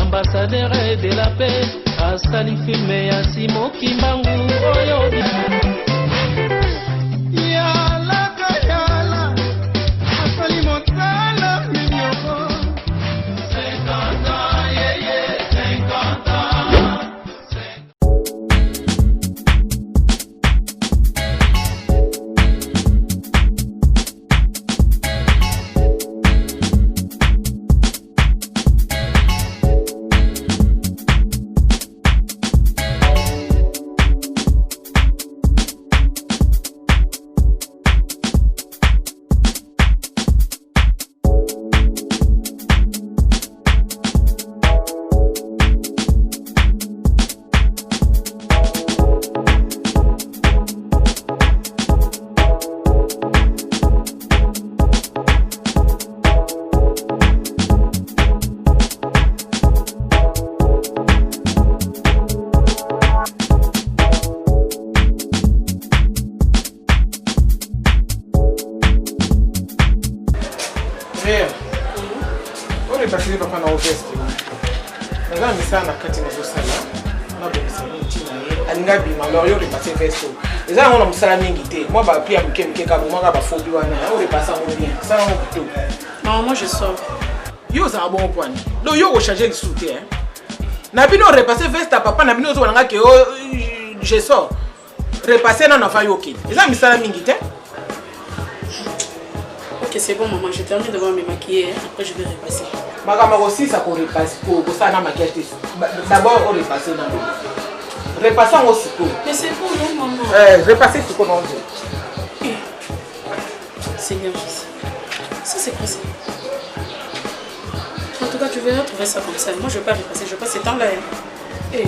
Ambassadeur de la paix, Asali filme ya Simo Kimbangu oyo. Ore basiri papa na ovest. Nadhani sana kati na busala. Na bokisa mtina ye. Alingabi malo yo repasser vesto. Eza ngona musala mingi te. Moi ba pia mke ka bo maka ba fobi wana. Ore passa mo bien. Ça va plutôt. Non, moi je sors. Yo za bon point. Do yo go changer de soute hein. Na bino repasser veste à papa na bino zo nga ke je sors. Repasser na fa yo ki. Eza misala mingi te. Ok, c'est bon, maman, je termine de me maquiller, après je vais repasser. Maman aussi, ça pour repasser, pour ça, na maquillage. D'abord, on repasser dans l'eau. Repassons aussi. Mais c'est bon, non, maman? Repasser tout comme on veut. Seigneur Jésus. Ça, c'est quoi ça? En tout cas, tu verras trouver ça comme ça. Moi, je ne vais pas repasser, je passe ce temps-là. Hey.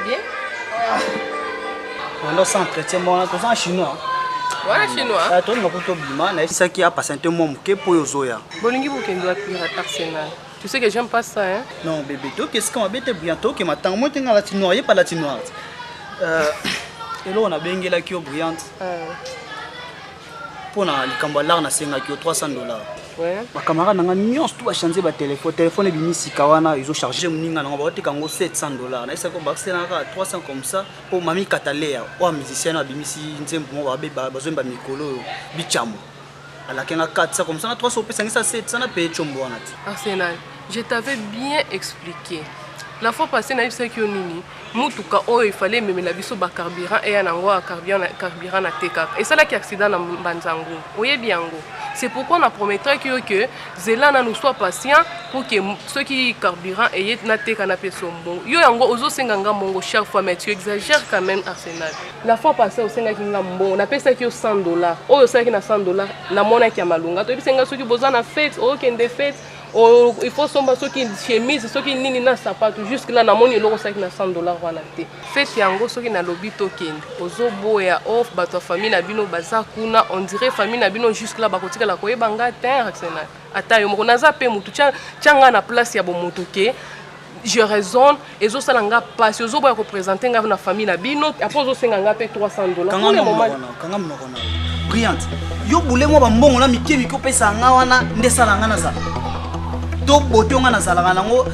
Bien. On a s'entretien moi tout ça chinois. Voilà chinois. Toi on a plutôt bima na ça qui a passé un moment que pour yozoya. Bolingi bokendo à Arsenal. Tu sais que j'aime pas ça hein. Non bébé, toi qu'est-ce qu'on va bête bientôt que matin moi t'es à la chinois, pas la chinoise. Et là on a bien la qui brillante. Pour na likambalar na senga qui $300. Ouais. Ma camarade n'a nyons tout a changer ba téléphone bimisi kawana ils ont chargé muninga na ba teka ngo $700. Na ça ko baxé na 300 comme ça pour mami katalea ou musicien na bimisi nzembo mo ba beba bazomba mikolo bichamo. À la kenga 400 comme ça na 300 pesa ngisa 700 na paye chombo wana. Arsenal, je t'avais bien expliqué. La fois passée, na yebisa ki nini mutuka oyo ifale memela biso ba carburant et yango carburant na teka. Et ça là qui accident na Mbanzango. Oyebi yango. C'est pourquoi on a promis que Zelana nous soit patient pour que ceux qui carburant et na teka na pesombo. Yo yango ozo senganga mongo chaque fois mais tu exagères quand même Arsenal. La fois passée au senga kinga mbongo na pesa ki $100. Oyo ça ki na $100 na mona ki malunga. To bisenga ceux qui besoin na fête, o kende fête. Oh, il faut somba ceux qui chemise, ceux qui nini na sapato jusque là na moni loko saki na $100 wana te. Fête yango ceux qui na lobby token. Ozo boya off bato famille na bino baza kuna on dirait famille na bino jusque là bakotika la koyeba nga te Arsenal. Ata yo moko naza pe mutu tchanga na place ya bo mutu ke je raisonne et zo salanga passe ozo boya ko présenter nga na famille na bino après ozo senga nga pe $300. Pour le moment kanga mnokona. Brillante. Yo boule mo ba mbongo na mikemi ko pesa nga wana ndesala nga na za. To botonga na zalanga nango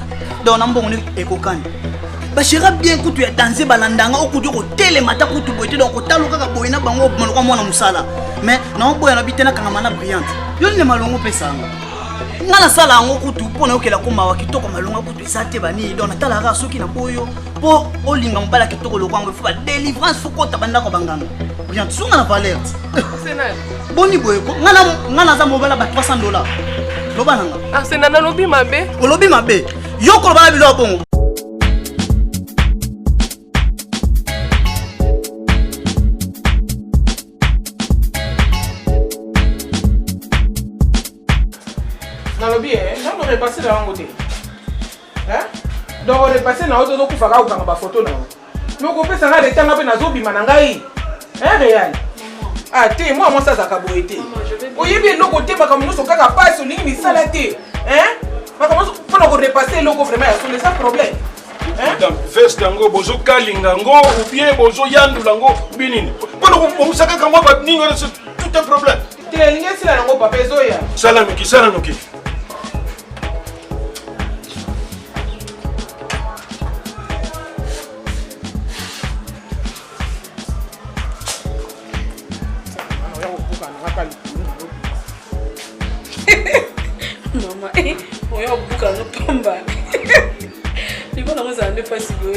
dona mbongo ni ekokani bashira bien kutu ya danser balandanga okudu ko telemata kutu boite donc taluka ka boina bango maluka mwana musala mais na boya na bitena kanga mana brillante yo ne malongo pesanga nga nasala yango kutu mpo nayokela komawa kitoko malonga kutu eza te bani donc natalaka soki na boyo mpo olinga mobala kitoko lokwango ifo badelivrance fo kota bandako banganga bien tisunga na valeur boni boyeko nga naza mobala ba $300 loba nanga arsena nalobi mabe olobi mabe yo kolobana bilo ya bongo nalobi ntango repasse na yango te donc repasse na yo tozokufaka kokanga bafoto na yo me okopesa nga retanga mpe nazobima na ngai réal te mwa mwasi azalaka boye te oyebi eloko te makambo nyonso kaka pasi olingi misala te makambo nyonso mpona korepasse eloko vraiment ya sole sa problème veste yango bozokalinga yango ou bien bozoyandula yango ubi nini mpona bomusakaka yango baningo tout un problème te elingi esila yango papa ezoya sala noki Maman, on y a beaucoup à nous pamba. Tu vois, on s'en est pas si beau.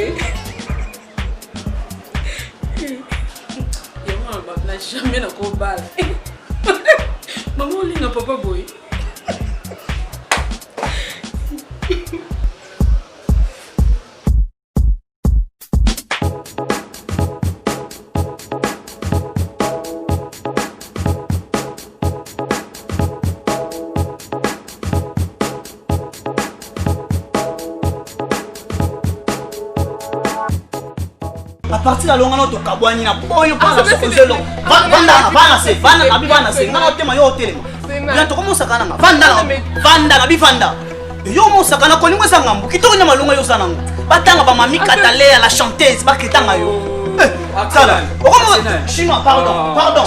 Maman, n'a jamais n'a pas balle. Maman, on n'a pas boy. à partir de l'ongano to kabwani na boyo pas na sozelo vanda se ngana tema yo hotel bien to komo sakana nga vanda na bifanda yo mo sakana ko lingwe sangambu kitoko nya malunga yo sanango batanga ba mami katalea la chanteuse baketanga yo sala okomo chinois pardon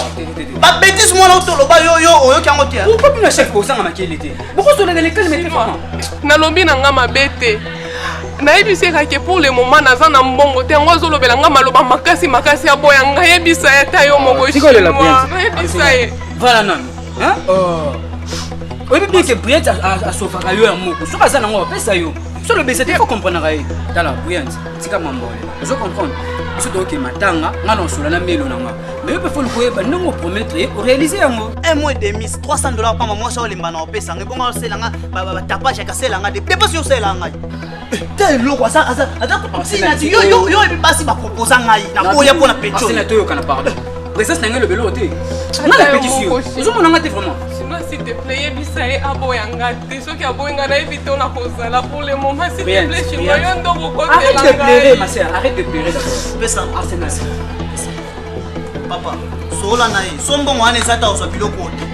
ba bêtise mo na to loba yo kyango tia pourquoi bien chef ko sanga makele te boko so le kele metre vraiment na lombi na nga mabete nayebisaka ke pour le moment naza na mbongo te yango azolobela nga maloba makasi ya boya nga yebisa ye ta yo moko nayebisa ye voilà non oyebi bien ke Briette asofaka yo ya moko soki aza nango bapesa yo so lobesa te faut comprendre ye tala Briette tika mambole ozo comprendre biso toyoke matanga nga na osola na melo na nga mais yo mpe fo likoyeba ndenge opromettre ye oréalise yango un mois et demi $300 pamba mwasi olemba opesa nga ebongo oselanga batapage akaselanga depasi osela ngai te eloko azatinati yo ebi basi baproposa ngai nakoya mpo na petioasena toyokana pardon présence na ngai lobelo te nga na pétition ozomona nga te vraiment s'il te plaît, yebisa ye aboyanga te soki aboyanga na éviter on a kozala pour le moment s'il te plaît chez moi yo ndoko kotela arrête de pleurer ma sœur arrête de pleurer pesa Arsenal papa sola na ye sombongo wana eza ta ozwa biloko te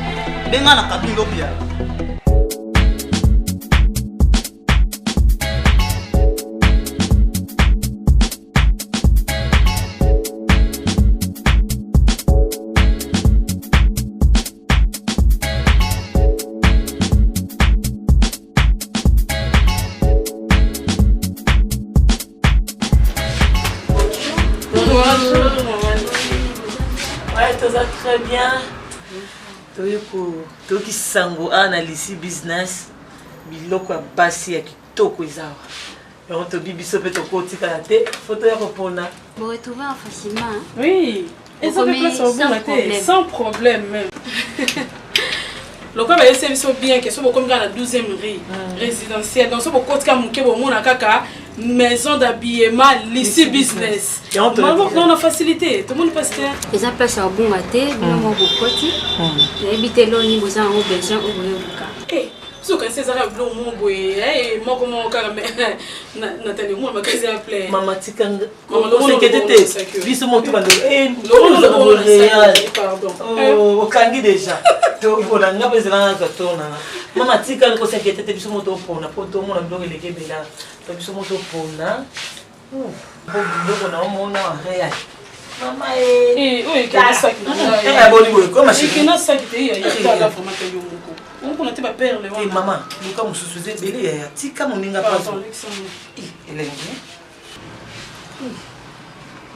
benga na kabilo bia très bien. Toki sango analyse business biloko ya basi ya kitoko ezawa. On te bibiso pe toko tika la te photo ya kopona. Vous retrouvez facilement. Oui. Et ça fait place au bon sans problème même. Le quoi va service bien que soit comme dans la 12e rue résidentielle donc soit côté ka muke bo mona kaka maison d'habillement lycée business. Maman on a facilité tout le monde passe là. Les place au bon matin, bien mon bokoti. Habiter là ni besoin au besoin au boka. Eh so quand c'est ça blo mon boy eh moi comment kaka Nathalie moi makazi appelé mama tikanga maman le monde était biso mon tout bando eh le pardon oh kangi déjà to bona ngapa zela ka tona mama tikanga ko sekete biso moto pona poto mona ndoko leke bela to biso moto pona ndoko na mona réel mama eh oui que ça eh boni boy comme c'est que na ça qui est il y a la formation yo moko on était pas père le et maman nous comme sous-sous belé ya tika moninga pas Alexandre elengi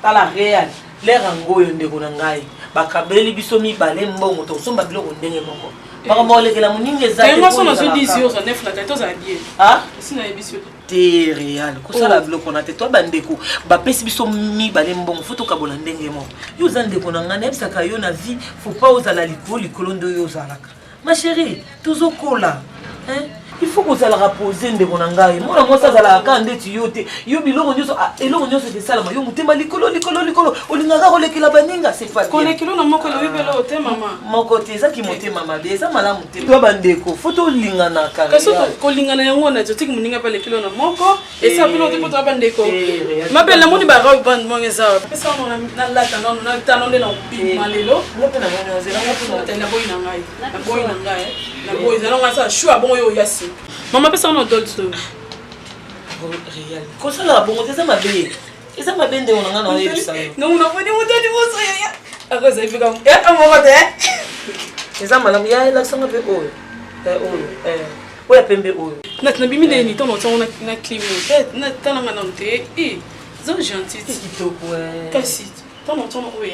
tala réel l'air ngoyo ndeko na ngai bakabeli biso mibale mbongo to somba biloko ndenge moko makambo lekela moninga za te moi son zo 10 euros 9 la kato za bien ah sina ebiso te réel kosala biloko na te to bandeko bapesi biso mibale mbongo faut tokabola ndenge moko yo za ndeko na ngai ebisaka yo na vie faut pas osala likolo ndo yo ozalaka ma chérie tozokola hein il faut que ça la reposer ndeko na ngai mona mosa zala ka ndeti yote yo biloko nyoso eloko nyoso de sala yo mutema likolo olingaka kolekela baninga c'est pas bien kolekelo na moko lo bibelo te mama moko te za ki motema mabe za malamu te to bandeko photo lingana ka kaso ko lingana yango na jotiki muninga pa lekelo na moko et ça bilo te poto bandeko mabel na moni ba ra band monge za pesa na lata na tanonde na malelo lope na moni zela na boy na ngai na boy za nga sa shua bon yo yasi maman pesa on donne ce réel cosa la bon eza mabe nde onanga na yebisa non on a pas dit on donne vous ya ako za ifika amoko te eza malamu ya la sanga pe oyo oya pembe oyo na bimi de ni ton on na climat na tananga non te zo gentil kitoko kasi ton oyo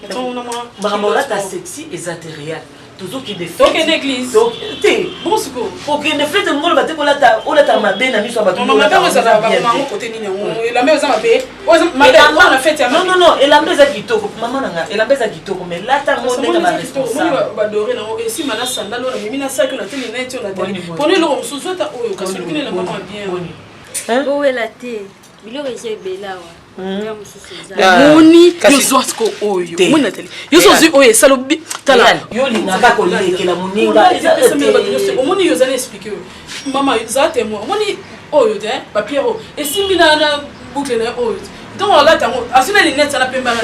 ton na ma makambo ta sexy eza te réel toujours qui défend donc une église donc té bon siko pour que ne fait ngolo bate ko lata mabe na miso abatu maman ba ça va maman côté nini la mère za mabe maman on a fait non et la mère za kitoko maman nanga et la mère za kitoko mais lata monde ka ba responsable ba doré na et si mana sandal on a mis na sac on a télé net on a télé pour le mususu ta oyo kasi kine la maman bien hein oh la té biloko ese belawa moni yozoasko oyo mona tele yozozi oyo salobi tala yo lingaka kolekela moninga omoni yozana expliquer mama za témoin omoni oyo te papier o esimbi na boucle na oyo donc on l'a tango asuna les nets na pemba na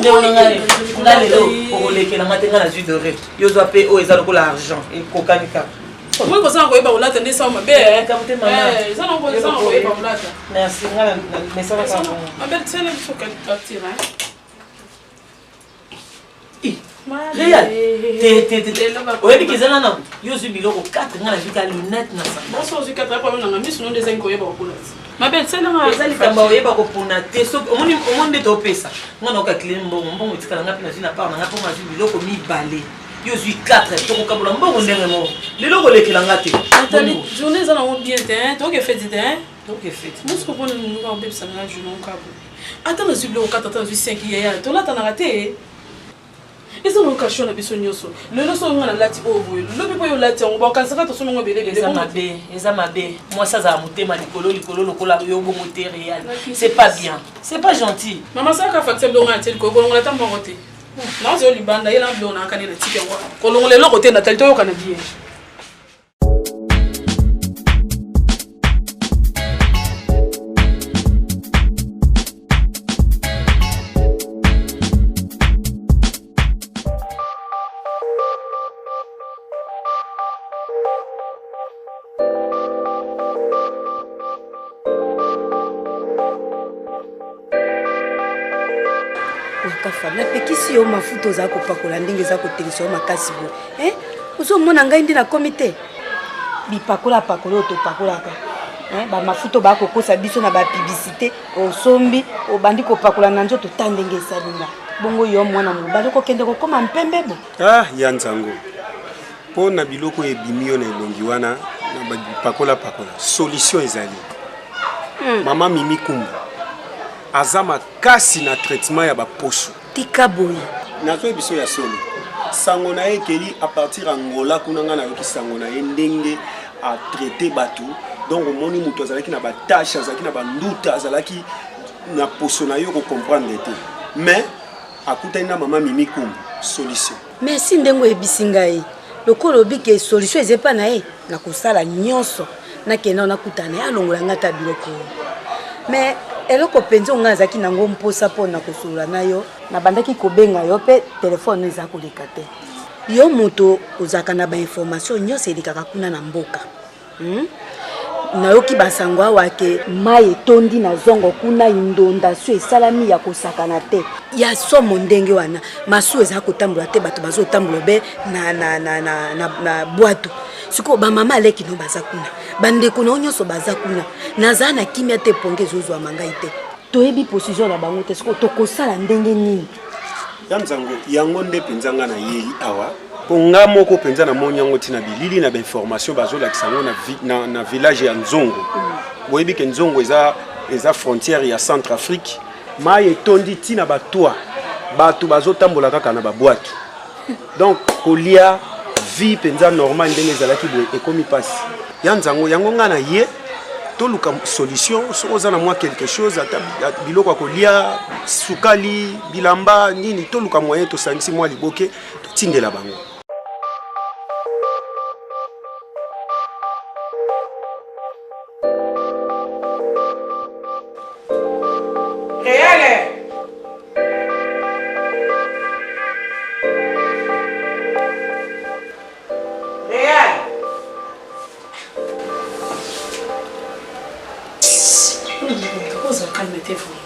nde onangale ngalelo kolekela matenga na jus doré yozo pe o ezalo ko l'argent et kokanika moi ko sango eba olata ndesa ma be kamte mama ça non ko sango eba olata merci ngala mais ça va pas ma belle telle il faut qu'elle partir hein réel oyebi kezala na yo zwi biloko 4 ngala vika lunette na sa bon so zwi 4 après na ngami sinon des enko eba okula ma belle telle nga ezali kamba oyeba ko pona te so omoni to pesa ngana ka clean mbongo etikala ngapi na zwi na part na ngapi ma zwi biloko mibale yo zwi 4 toko kabola mbongo ndenge mo lelo kolekela ngate atali journée za na bien te to ke fête te to ke fête moi ce que bon nous va bébé ça na journée on kabo attends zwi biloko 4 attends zwi 5 ya to lata na raté ils ont occasion na biso nyoso lelo so ngana lati obo lobi po yo lati on ba kansaka to so ngo belele eza mabe moi ça za mutema likolo lokola yo bo moté réel c'est pas bien c'est pas gentil maman ça ka facteur do ngati ko ngona ta mbote non zo libanda yela ndona kanela tike ngo ko longole lo côté na talito yo kana bien napekisi yo mafuta oza kopakola ndenge eza kotelisa yo makasi boye ozomona ngai nde nakomi te bipakola oyo topakolaka bamafuta bakokosa biso na bapiblisité osombi obandi kopakola na nzoto ta ndenge esalinga bongo yo mwana mobali okokende kokoma mpembe bo ya nzango mpo na biloko ebimi yo na elongi wana na bipakola solution ezali mama Mimi Kumbu aza makasi na traitement ya baposo tika boye nazo biso ya solo sango na ekeli à partir Angola kuna ngana yoki sango na ndenge a traiter bato donc omoni muto azalaki na batashe azalaki na banduta azalaki na poso na yo ko comprendre te mais akutani na mama Mimi Kumbu solution merci ndengo ebisingai lokolo bike solution ezepa na ye na kosala nyonso na kena na kutana ya longola ngata biloko mais eloko penzo nga azaki nango mposa pona kosula na yo na bandaki kobenga yo pe telefone eza koleka te yo moto ozaka na ba information nyonso elikaka kuna na mboka na yoki basango awa ke mai etondi na zongo kuna inondation esalami ya kosakana te ya somo ndenge wana masu eza kotambola te bato bazotambola be na bwato siko bamama aleki no baza kuna bandeko na nyonso baza kuna naza na kimia te ponge zozwa mangai te toyebi position na bango te siko tokosala ndenge nini ya nzango yango nde mpenza nga na yeli awa mpo nga moko mpenza na moni yango ntina bilili na bainformation bazolakisa yango na village ya nzongo boyebi ke nzongo eza frontière ya Centrafrique mai etondi ntina batwa bato bazotambola kaka na babwaki donc kolia vie mpenza normal ndenge ezalaki boye ekomi mpasi ya nzango yango nga na ye toluka solution soki oza na mwa quelque chose ata biloko ya kolia sukali bilamba nini toluka moyen tosangisi mwa liboke totindela bango Réal Calmez-vous.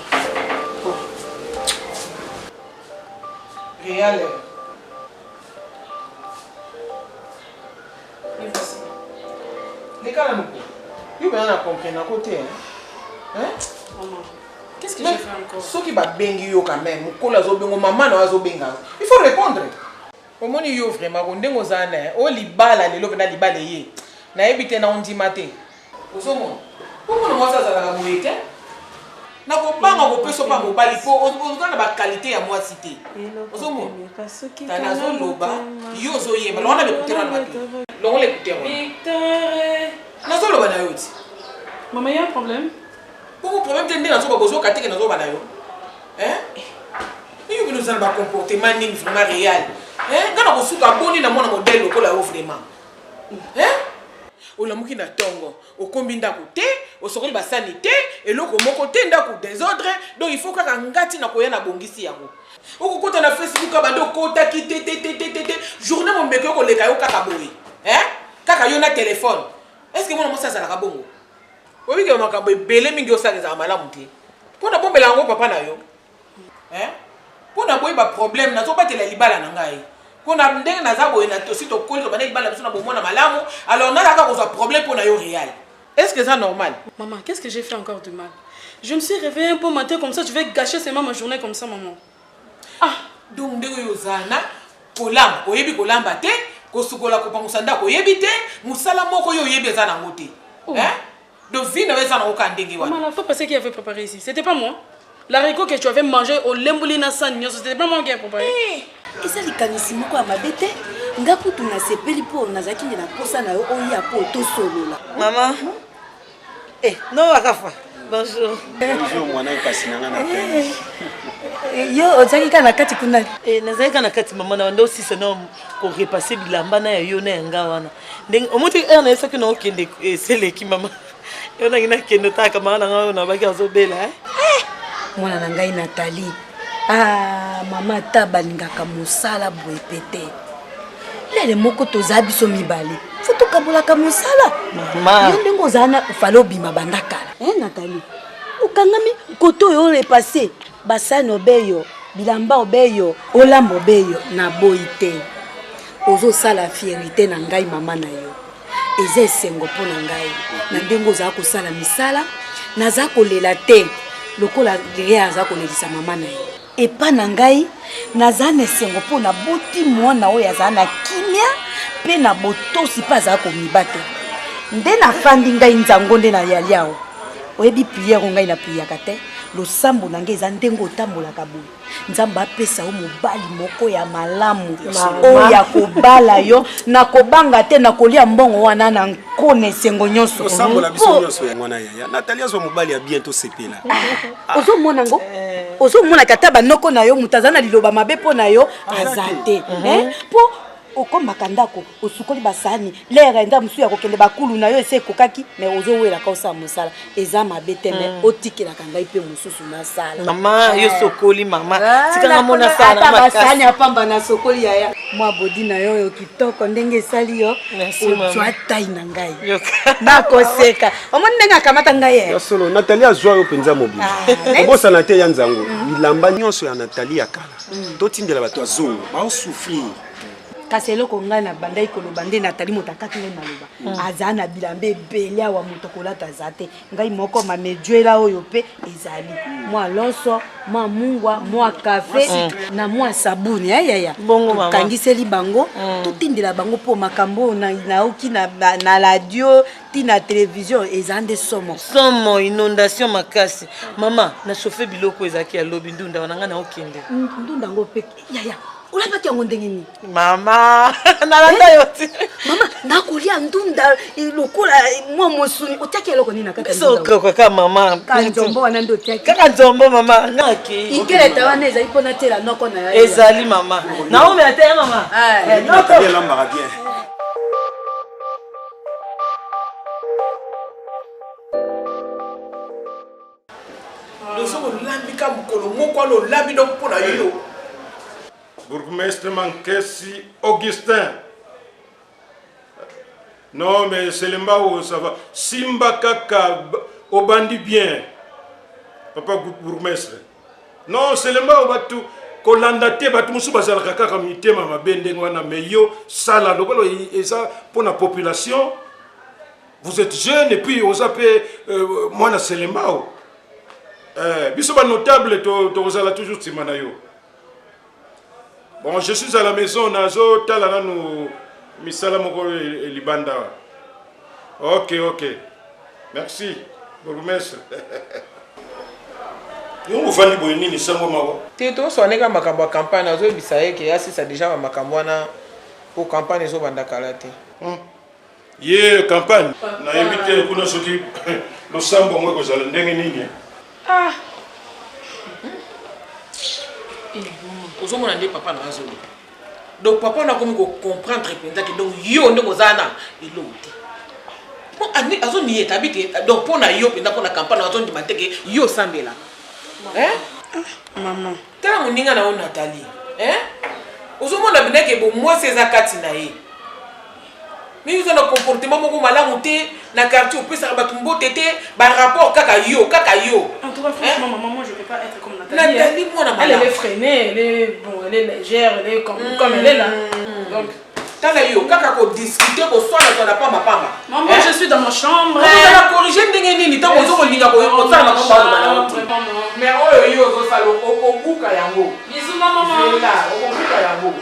Réal. Les gars, vous avez compris à côté. Hein? Maman, qu'est-ce que j'ai fait encore? Ceux qui battent bengi quand même, maman il faut répondre. Au moins, il y a vraiment on est aux années. Oh, libala, les loves na libala yé. Na ebité na on dit maté. Au sommet. Pourquoi nous ça la moïté? Na ko banga ko peso pa mobali po ozana ba qualité ya moi cité. Ozomo. Tana zo loba, yo zo yema, lona be kutera na matu. Longo le kutera. Victor. Na zo loba na yo ti. Maman, il y a un problème. Pourquoi problème tende na zo ba bozo katike na zo ba na yo? Hein? Yo que nous allons ba comportement ni vraiment réel. Hein? Kana ko suka boni na mona modèle ko la yo vraiment. Hein? Olamuki na tongo okombi ndako te osokoli basani te eloko moko te ndako désordre donc il faut kaka ngati na koya na bongisi yango okokota na Facebook abando kota ki te journée mo mbeke ko leka yo kaka boye hein kaka yo na téléphone est-ce que mona mosa sala ka bongo obi ke makabo ebele mingi osakeza malamu te pona bombela yango papa na yo hein pona boye ba problème na zo batela libala na ngai. Alors, on a un problème pour nous réel. Est-ce que c'est normal? Maman, qu'est-ce que j'ai fait encore de mal? Je me suis réveillée un peu matin comme ça, je vais gâcher seulement ma journée comme ça, maman. Ah, donc, Yozana, Kolam, Oyebi Kolamba te, Kosukola Kopangusanda, Oyebite, Moussala Moko Yoyebi Zana Mote. Hein? Donc, vie n'avait pas aucun dégué. Maman, la fois passée qui avait préparé ici, c'était pas moi. L'haricot que tu avais mangé au Lemboulina San, c'était pas moi qui ai préparé. Et ça, les canissimos quoi, ma bête? Nga kutu na sepeli po nazaki na posa na yo oya po to solo la. Maman. Eh, non akafa. Bonjour. Bonjour mwana kasi nanga na peine. Yo ozaki kana kati kuna. Eh, nazaki kana kati maman na ndo si sono ko repasser bilamba na yo na nga wana. Ndenge omuti na esaki na okende seleki maman. Yo na ngina kendo ta kama na nga na baki azobela mwana na ngai Nathalie. Ah, mama tabalingaka mosala boye pete. Lele moko toza biso mibale. Foto kabolaka mosala. Mama. Yo ndengo zana ufalo bima bandakala. Nathalie. Ukangami koto yo repasser. Basano beyo, bilamba obeyo, olambo beyo na boite. Ozo sala fierté na ngai mama na yo. Eze sengo po na ngai. Na ndengo za ko sala misala, na za ko lela te. Lokola ria za ko lelisa mama na yo. Epa na ngai nazane sengo po na boti mwana oyo azana kimia pe na botosi pa za ko mibate nde na fandi ngai nzango nde na yaliao oyebi prière ngai na priaka te lo sambo na ngai za ndengo tambola kaboy nzamba pesa o mobali moko ya malamu o ya kobala yo na kobanga te na kolia mbongo wana na nkone sengo nyonso sambo la biso nyonso ya mwana ya Nathalie zo mobali ya bientôt sepela ozo mona ngo ozo mona kata banoko na yo mutazana liloba mabe po na yo azate po okombaka ndako osukoli basani lera enda musu ya kokende bakulu na yo ese kokaki mais ozo wela ka osa musala eza mabe te mais otikela kangai pe mususu na sala mama yo sokoli mama tikanga mona sala na basani apamba na sokoli ya mwa bodi na yo yo kitoko ndenge sali yo ozwa tai na ngai na koseka omoni ndenga kamata ngai ya solo Nathalie azwa yo penza mobile obosa na te ya nzango bilamba nyonso ya Nathalie akala totindela bato azongo ba souffrir kasi eloko ngai na bandai koloba nde Nathalie motakaki ngai maloba aza na bilamba ebele awa moto kolata aza te ngai moko mamejwela oyo mpe ezali mwa loso mwa mungwa mwa kafe na mwa sabuni yaya kangiseli bango totindela bango mpo makambo naoki na radio ti na télévision eza nde somo inondation makasi mama na chauffe biloko ezaki ya lobi ndunda wana nga na okende ndunda ngo pe yaya olabaki yango ndenge nini mama nalanda yo ti mama nakolia ndunda lokola mwa mosuni otiaki eloko nini na kaka ndunda kaka mama kanjombo wana nde otiaki kaka nzombo mama ngaki ikeleta wana ezali mpona tela noko na yo ezali mama naomela te mama noko elambaka bien Bourgmestre Mankessi Augustin. Non, mais c'est le mbao, ça va. Simba Kaka, au bandit bien. Papa bourgmestre. Non, c'est le mbao, batou. Kolandate, batou, moussou, bazal kaka, comme ite, mama, bendengwana, mais yo, sala, donc, et ça, pour la population, vous êtes jeune, et puis, vous appelez, moi, c'est le mbao. Bisoba notable, tu toujours Timanayo. Bon, je suis à la maison, Nazo, Talana, nous, Misala Moko et Libanda. Ok. Merci, bourgmestre. Vous faites des bonnes choses, Tito, so nega makambo campagne, Nazo bisaye que asi ça déjà makambo na pour campagne zo banda kalate. Ye campagne, na invité kuna soki lo sambo moi ko zala ndenge nini. Ah. Aux hommes on papa na azolo. Donc papa na komi ko comprendre penza que donc yo ndeko zana iloti. Bon ani azo ni etabite donc pona yo penza pona campagne azo ndi mateke yo sambela. Maman. Tala moninga na Nathalie. Aux hommes on a que bon moi c'est zakati na ye. Mais vous avez un comportement beaucoup malamu te na quartier au plus ça va tomber tété par rapport kaka yo. En tout cas franchement maman je peux pas être comme Nathalie. Nathalie elle est freinée, elle est légère, elle est comme elle est là. Donc tala yo kaka ko discuter ko soit na pas ma pamba. Maman je suis dans ma chambre. Vous allez corriger ndenge nini tant bozo ko linga ko ça na pamba. Mais oyo yo zo salo ko buka yango. Bisous maman. Là, ko buka yango.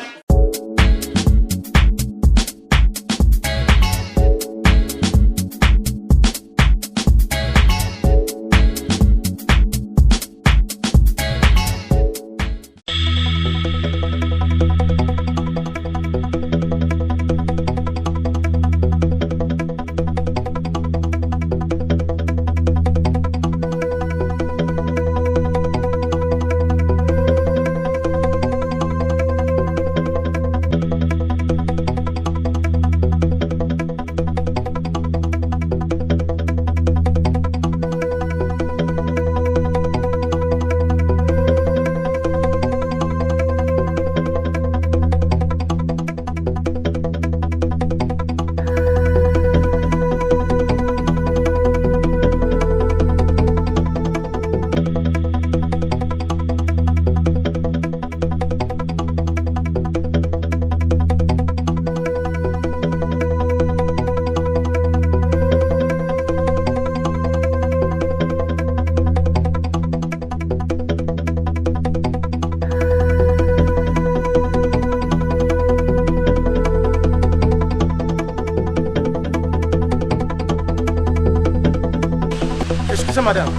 Madame.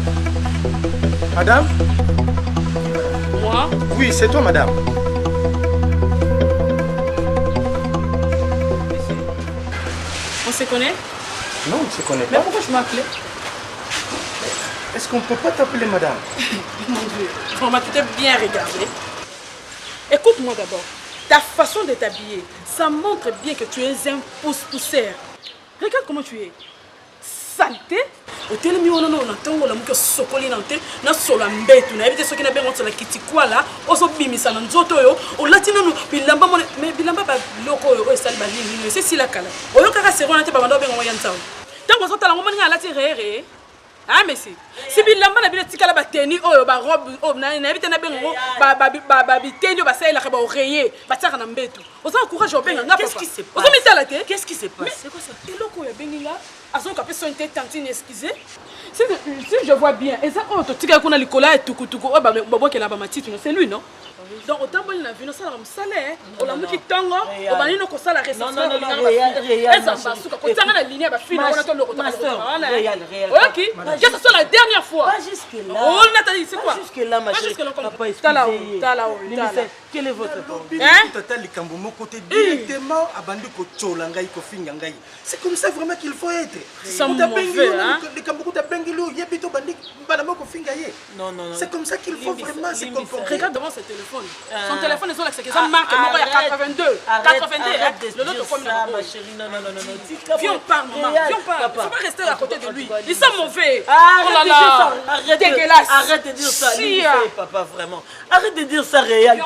Madame? Moi? Oui, c'est toi, madame. On se connaît? Non, on ne se connaît pas. Mais pourquoi je m'appelais? Est-ce qu'on ne peut pas t'appeler madame? Mon Dieu, vraiment, tu t'es bien regardé. Écoute-moi d'abord. Ta façon de t'habiller, ça montre bien que tu es un pousse-pousseur. Regarde comment tu es. Saleté. Otelemi wana na ntango la muke sokoli na te na sola mbetu na ebite soki na bengo tsala kitikwala oso bimisa na nzoto yo olati nanu bilamba mona mais bilamba ba loko yo esali ba nini c'est si la kala oyo kaka sero na te ba bando bengo ya ntsawo tango zotala ngoma ninga alati rere Ah mais si bilamba na bino tikala ba tenue oyo ba robe na bita na bengo ba biteni ba saela ba oreiller ba tsaka na mbetu. Oza courage obenga nga papa. Qu'est-ce qui se passe? Oza mitala te? Qu'est-ce qui se passe? C'est quoi ça? Eloko ya benginga azo ka personne tête tantine excusez. Si je vois bien, et ça oh to tika kuna likola et tukutuku oh ba bokela ba matiti c'est lui non? Donc autant bon la vie non ça la salaire on la muki tongo on ba nino ko sala réception na ligne ba fille on a ton loko OK que ce soit la dernière fois pas jusque là oh Nathalie c'est quoi jusque là ma chérie papa tala quel est votre problème tata likambo moko te directement abandi ko tchola ngai ko finga ngai c'est comme ça vraiment qu'il faut être ça mauvais hein likambo ko ta bengilo yebito bandi bana moko finga ye non c'est comme ça qu'il faut vraiment se comporter. Regarde devant ce téléphone. Son téléphone est là, c'est que ça marque moi il y a 82. 82. Le lot comme ça ma chérie. Non. Viens on parle maman. Viens on parle. Faut pas rester à côté de lui. Ils sont mauvais. Oh là là. Dégueulasse. Arrête de dire ça. Papa vraiment. Arrête de dire ça réel.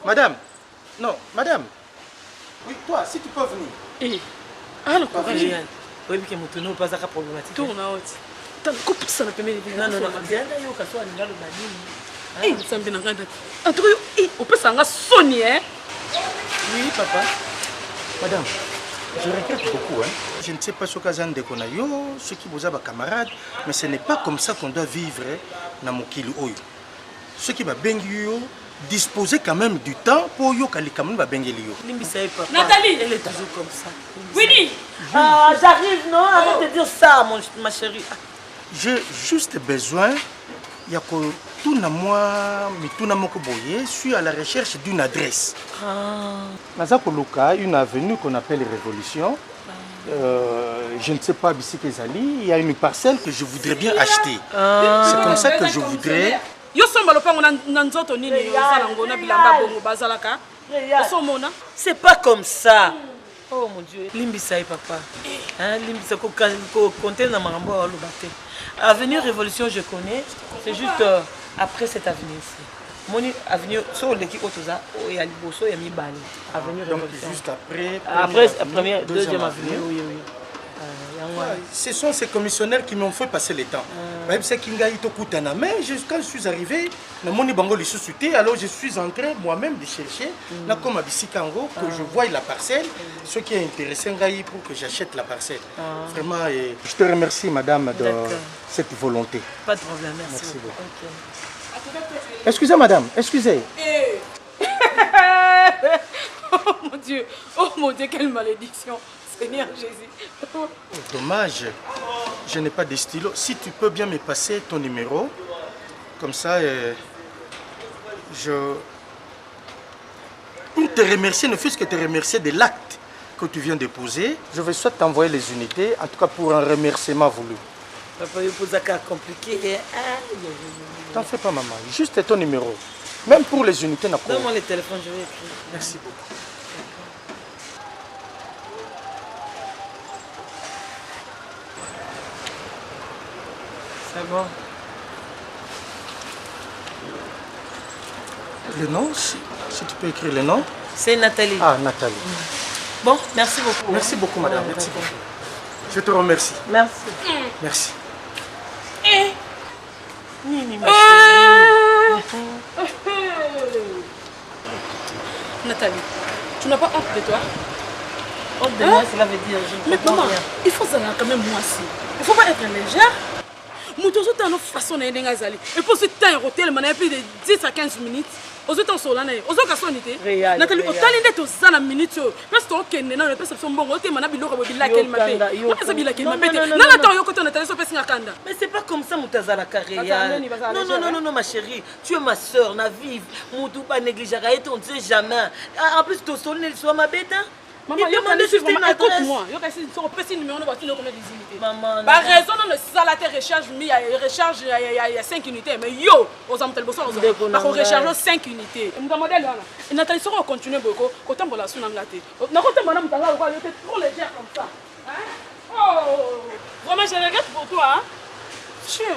Madame. Non, madame. Oui, toi, si tu peux venir. Eh. Ah le courage. Oui, mais que mon tonneau pas ça problématique. Tourne en haut. Coupe ça le premier non viens yo kaso alinga le badini ça me n'engage en tout cas on peut s'en sonner hein oui papa madame je regrette beaucoup hein je ne sais pas ce qu'azan de konayo ce qui vous a ba camarade mais ce n'est pas comme ça qu'on doit vivre na mokili oyo ce qui va bengi yo disposer quand même du temps pour yo kalikamu ba bengeli yo limbisa papa Nathalie elle est toujours comme ça Winnie j'arrive non arrête de dire ça ma chérie. J'ai juste besoin, tout je suis à la recherche d'une adresse. Nazako Luka, une avenue qu'on appelle Révolution. Je ne sais pas ici il y a une parcelle que je voudrais bien acheter. C'est comme ça que je voudrais. C'est pas comme ça. Oh mon Dieu, limbisa papa. Hein, limbisa ko compter na marambo a lobate. Avenue Révolution je connais, c'est juste après cette avenue ici. Mon avenue sur l'équipe Otoza et à Liboso et à Mibali. Avenue Révolution. Juste après première deuxième avenue oui. Ce sont ces commissionnaires qui m'ont fait passer le temps. Mais quand je suis arrivé, alors je suis en train moi-même de chercher comme que je vois la parcelle, ce qui est intéressant pour que j'achète la parcelle. Vraiment, je te remercie madame de cette volonté. Pas de problème, merci beaucoup. Excusez madame, excusez. Oh mon Dieu, quelle malédiction. Seigneur Jésus. Dommage, je n'ai pas de stylo. Si tu peux bien me passer ton numéro, comme ça, pour te remercier, ne fût-ce que te remercier de l'acte que tu viens de poser, je vais soit t'envoyer les unités, en tout cas pour un remerciement voulu. Papa, il pose un cas compliqué. T'en fais pas maman, juste ton numéro. Même pour les unités, n'a pas. Donne-moi le téléphone, je vais écrire. Merci beaucoup. C'est bon. Le nom, si tu peux écrire le nom. C'est Nathalie. Ah, Nathalie. Bon, merci beaucoup. Merci beaucoup, madame. Merci beaucoup. Je te remercie. Merci. Merci. Nini, ma chérie. Nathalie, tu n'as pas honte de toi? Honte de moi, cela veut dire je ne comprends rien. Il faut ça quand même moi aussi. Il ne faut pas être légère. Mutozo ta no façon na ndenga zali. Et pour ce temps hôtel mana plus de 10 à 15 minutes. Ozo ton solana. Ozo ka sonité. Nathalie otali ndeto za na minute. Parce que okende na le pesa son bon hôtel mana biloko bila kel mabe. Pesa bila kel mabe. Na ta yo koto Nathalie so pesa kanda. Mais c'est pas comme ça Mutazala carrière. Non ma chérie, tu es ma sœur, na vive. Mutu pas négliger et on ne sait jamais. En plus ton solne soit ma bête. Maman, écoute-moi. Je vais te dire numéro de voiture de visibilité. Maman, par raison de ça la recharge il y a 5 unités mais yo aux hommes telboso parce qu'on recharge 5 unités. Mon modèle là. Nathalie sera continuer beaucoup quand on va la sous ngate. Na quand on va mutanga quoi, tu es trop légère comme ça. Hein? Oh! Vraiment je regrette pour toi hein. Chien.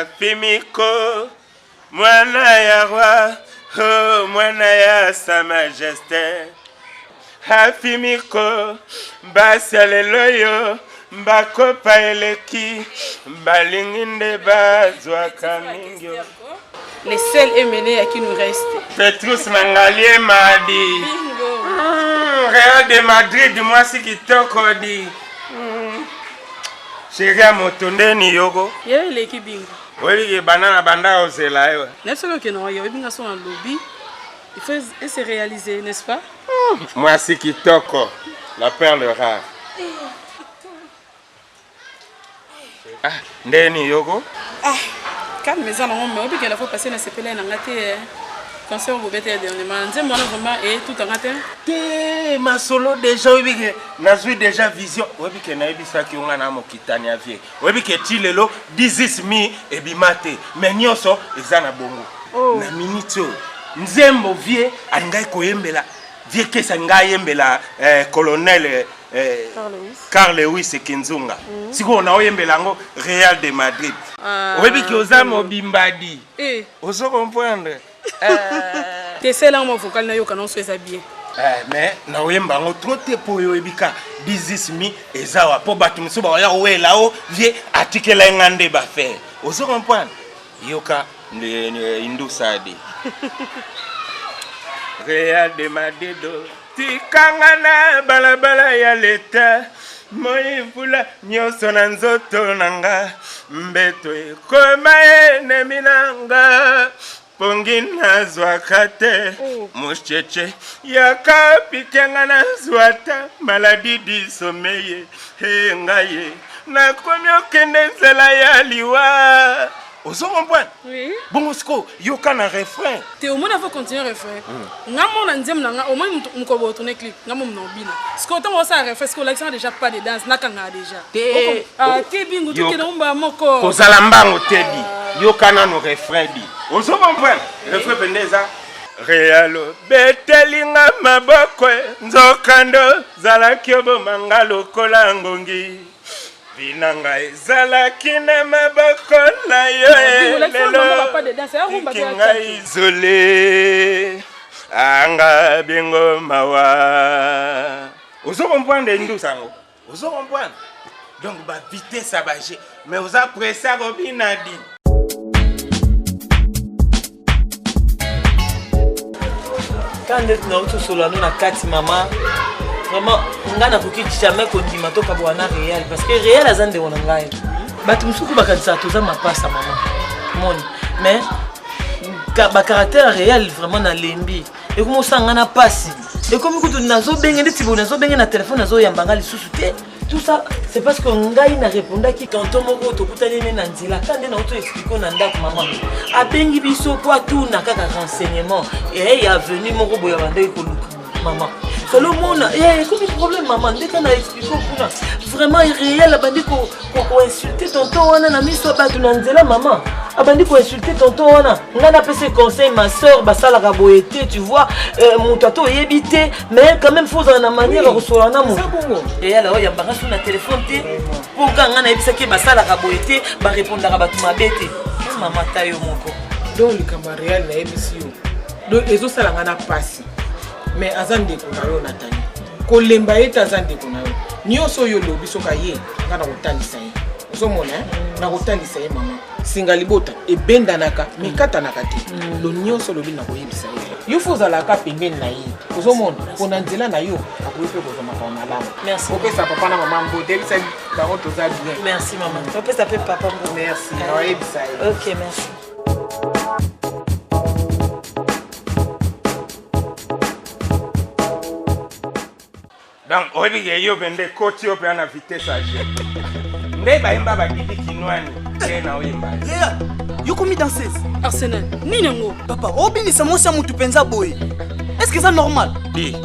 Afimiko, mwana ya roi, oh mwana ya sa majesté. Afimiko, basaleloyo, bakopa eleki, balinginde bazwa kamingyo. Les seuls MNE qui nous restent. Petrus Mangalie Madi. Real de Madrid, moi si qui toko di. Chéria motonde ni yogo. Yé l'équipe bingo. Oui, banana banda ozela yo. N'est-ce pas que non, yo bingo sont en lobby. Il faut se réaliser, n'est-ce pas? Moi si qui toko, la perle rare. Ah, ndeni yogo. Ah. Quand mes enfants m'ont dit qu'il faut passer dans ce pays là, quand c'est au bébé dernièrement, je me vraiment et tout en matin. Té ma solo déjà oui que na suis déjà vision. Oui que na ebisa ki onga na mokitani avie. Oui que tilelo 18 mi ebimate. Mais nyonso ezana bongo. Na minito. Nzembo vie angai koyembela. Vie que ça ngai yembela colonel Carl Lewis Kinzunga. Siko na oyembela ngo Real de Madrid. Oui que ozamo bimbadi. Ozo comprendre. T'es là mon vocal na yo kanon soit bien. Mais na oyemba ngo trop te po yo ebika 18 mi ezawa po batu musuba ya wela o vie atikela ngande ba faire. Ozo comprendre. Yoka indusadi. Real de Madrid. Tikangana balabala ya leta moyivula nyoso na nzoto nanga mbeto ekoma enemi nanga pongi nazwaka te mucheche yakapitenga nazwata maladi di someye engaye nakomi okende nzela ya liwa. Ozo comprendre? Oui. Bon, Sco, yo kana refrain. T'es au moins faut continuer refrain. Ngamo na nzem na au moins mkobo tourner clip. Ngamo mnobina. Sco tant on ça refrain, Sco l'accent déjà pas de danse, na kanga déjà. Te bingo to ke nomba moko. Ko zalambango tedi. Yo kana no refrain di. Ozo comprendre? Refrain pendeza. Realo betelinga maboko nzokando zalakyobo mangalo kolangongi. Binanga ezala kina maboko na yo lelo kinga isolé anga bingo mawa. Ozo comprendre ndu sango. Ozo comprendre. Donc ba vitesse abaje mais oza pressé robinadi. Quand on est sur la na kati mama vraiment ngana koki jamais kondima to kabwana Real parce que Real azande wona ngai batu musuku bakadisa toza mapasa mama moni mais ba caractère Real vraiment na lembi et comme sanga na pasi et comme kutu nazo benge nditi bo nazo benge na téléphone nazo yambanga lisusu te. Tout ça c'est parce que ngai na répondaki qui quand moko to kutani na nzila kande na auto expliquer na ndako mama abengi biso kwa tout na kaka renseignement et ya venu moko boya bandai ko maman. Solo mona comme problème maman dès qu'on a expliqué kuna vraiment Réel abandi ko insulter tonton wana na miso ba tunanzela maman abandi ko insulter tonton wana ngana pese conseil ma sœur basala kaboete tu vois mon tato yebité mais quand même faut en manière resola na mo et alors ya mbanga sur na téléphone te pour ngana yebisa ke basala kaboete ba répondre ka batu mabete maman tayo moko donc le camara Réal na yebisi yo donc ezo sala ngana pasi mais azande ko na yo natani ko lemba eta azande ko na yo nyoso yo lobi soka ye ngana kotalisa ye ozomona na kotalisa ye mama singa libota ebenda naka mikata naka te lo nyoso lobi na koyebisa ye yo fozala ka pembeni na ye ozomona pona nzela na yo akoyepe kozoma ka malamu. Merci. Opesa papa na mama mbote bisa bango toza bien. Merci maman. Opesa pe papa mbote. Merci. Na oyebisa ye. OK, merci. Donc, on dit que yo bende côté au plan à vitesse à gérer. Ndé ba imba ba didi kinwani. Tena oyemba. Réal, yo komi danseuse. Arsenal, ninengo. Papa, obinisa mosa mutu penza boy. Est-ce que c'est normal? Di.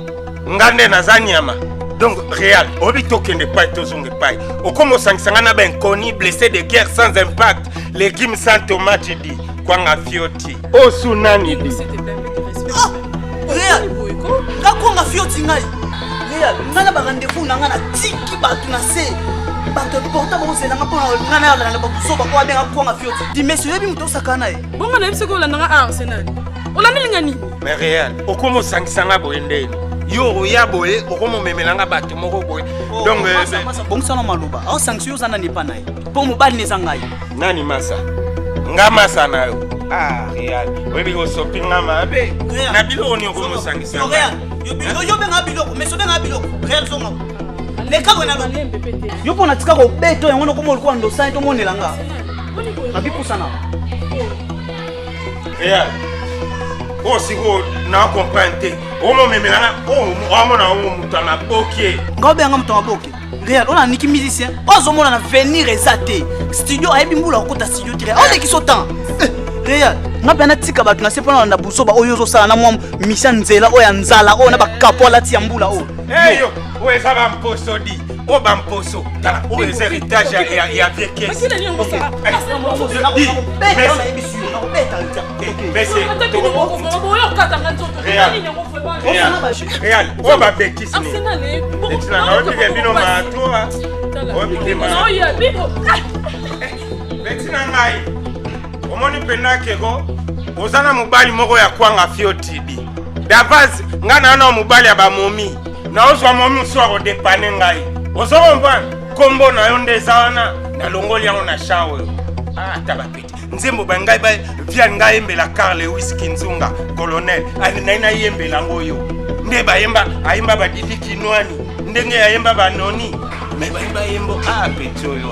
Ngande na zanyama. Donc, Réal, obi tokende pas tozonge pas. O comme sangsangana ben koni blessé de guerre sans impact. Légumes sans tomate dit. Kwanga fioti. O sunani di. Ah! Réal, nga kwanga fioti ngai. Réal, ngana ba rendez-vous na ngana tiki batu na se. bato portable ozelanga mpona nga na yalanda babuso bako abenga kwanga fioti dimesi oyebi moto osaka na ye bonga nayebi soki olandanga arsenal olandelinga nini mais réel okomosangisanga boye ndeni yo oya boye okomomemelanga bato moko boye donc bongisana maloba aosanction oza nani epa na ye mpo mobali neza ngai nani masa nga masa na yo réel oyebi osopi nga mabe na biloko ni okomosangisanga yobenga biloko mais sobenga biloko réel zonga lekako na yo mpona tika kobeto yango nokoma olikuwa ndosani tomonelanga nabipusana réel o siko na comprendre te omomemelanga omona omo moto ya maboki nga obenga moto ya maboki réel ona niki musicien ozomona na venir eza te studio ayebi mbula okota studio tire olekisi otan réel nga mpe natika bato na se mpona olanda busoba oyo ozosala na mwa misia nzela oyo ya nzala oyo na bakapo alati ya mbula oyo eyo oyo eza bamposo di oyo bamposo tala oyo eza héritage ya vie kesi réal oyo babekisi oyo bino matoa oyo bikema beti na ngai omoni mpenza keko oza na mobali moko ya kwanga fiotidi davase ngai na na mobali ya bamomi naozwa momi mosu akodepane ngai ozokompa kombo na yo nde eza wana nalongoli yango na champ oyo ata bapeti nzembo bangai via ngai yembela Carl Whisky Nzunga colonel nai nayembela yango oyo nde ayemba badidi kinwani ndenge yayemba banoni me bayemba yembo peti oyo